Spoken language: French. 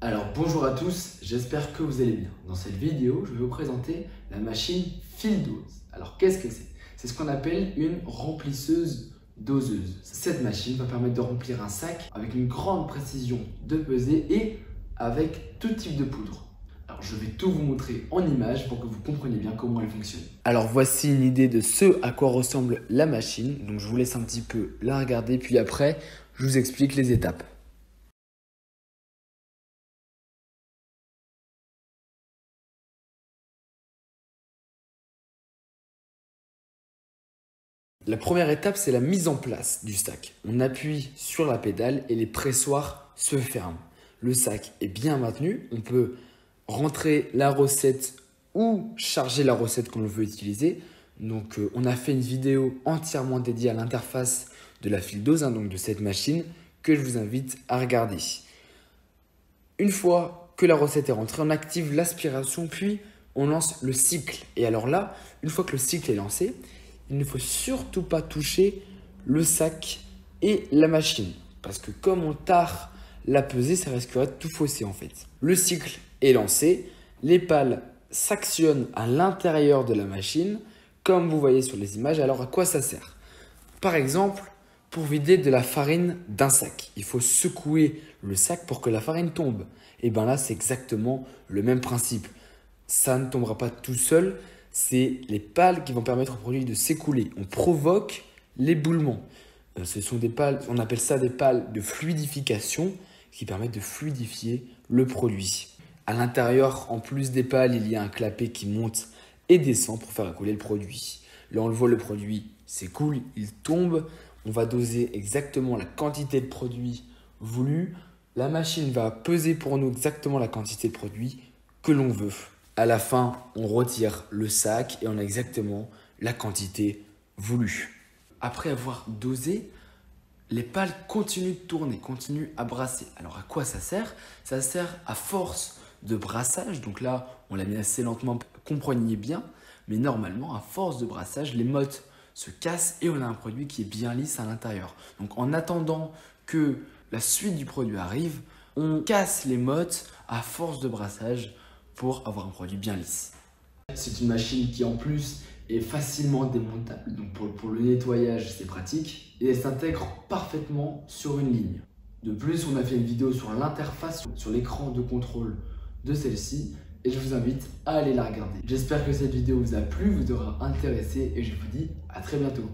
Alors bonjour à tous, j'espère que vous allez bien. Dans cette vidéo, je vais vous présenter la machine fil-dose. Alors qu'est-ce que c'est? C'est ce qu'on appelle une remplisseuse doseuse. Cette machine va permettre de remplir un sac avec une grande précision de pesée et avec tout type de poudre. Alors je vais tout vous montrer en image pour que vous compreniez bien comment elle fonctionne. Alors voici une idée de ce à quoi ressemble la machine. Donc je vous laisse un petit peu la regarder puis après je vous explique les étapes. La première étape, c'est la mise en place du sac. On appuie sur la pédale et les pressoirs se ferment. Le sac est bien maintenu. On peut rentrer la recette ou charger la recette qu'on veut utiliser. Donc, on a fait une vidéo entièrement dédiée à l'interface de la fil-dose, donc de cette machine, que je vous invite à regarder. Une fois que la recette est rentrée, on active l'aspiration, puis on lance le cycle. Et alors là, une fois que le cycle est lancé, il ne faut surtout pas toucher le sac et la machine. Parce que comme on tare la pesée, ça risquerait de tout fausser en fait. Le cycle est lancé, les pales s'actionnent à l'intérieur de la machine, comme vous voyez sur les images. Alors à quoi ça sert? Par exemple, pour vider de la farine d'un sac, il faut secouer le sac pour que la farine tombe. Et bien là, c'est exactement le même principe. Ça ne tombera pas tout seul. C'est les pales qui vont permettre au produit de s'écouler. On provoque l'éboulement. Ce sont des pales, on appelle ça des pales de fluidification qui permettent de fluidifier le produit. À l'intérieur, en plus des pales, il y a un clapet qui monte et descend pour faire écouler le produit. Là, on le voit, le produit s'écoule, il tombe. On va doser exactement la quantité de produit voulue. La machine va peser pour nous exactement la quantité de produit que l'on veut. À la fin, on retire le sac et on a exactement la quantité voulue. Après avoir dosé, les pales continuent de tourner, continuent à brasser. Alors à quoi ça sert? Ça sert à force de brassage. Donc là, on l'a mis assez lentement, comprenez bien. Mais normalement, à force de brassage, les mottes se cassent et on a un produit qui est bien lisse à l'intérieur. Donc en attendant que la suite du produit arrive, on casse les mottes à force de brassage pour avoir un produit bien lisse. C'est une machine qui en plus est facilement démontable, donc pour le nettoyage c'est pratique et elle s'intègre parfaitement sur une ligne. De plus, on a fait une vidéo sur l'interface sur l'écran de contrôle de celle-ci et je vous invite à aller la regarder. J'espère que cette vidéo vous a plu, vous aura intéressé et je vous dis à très bientôt.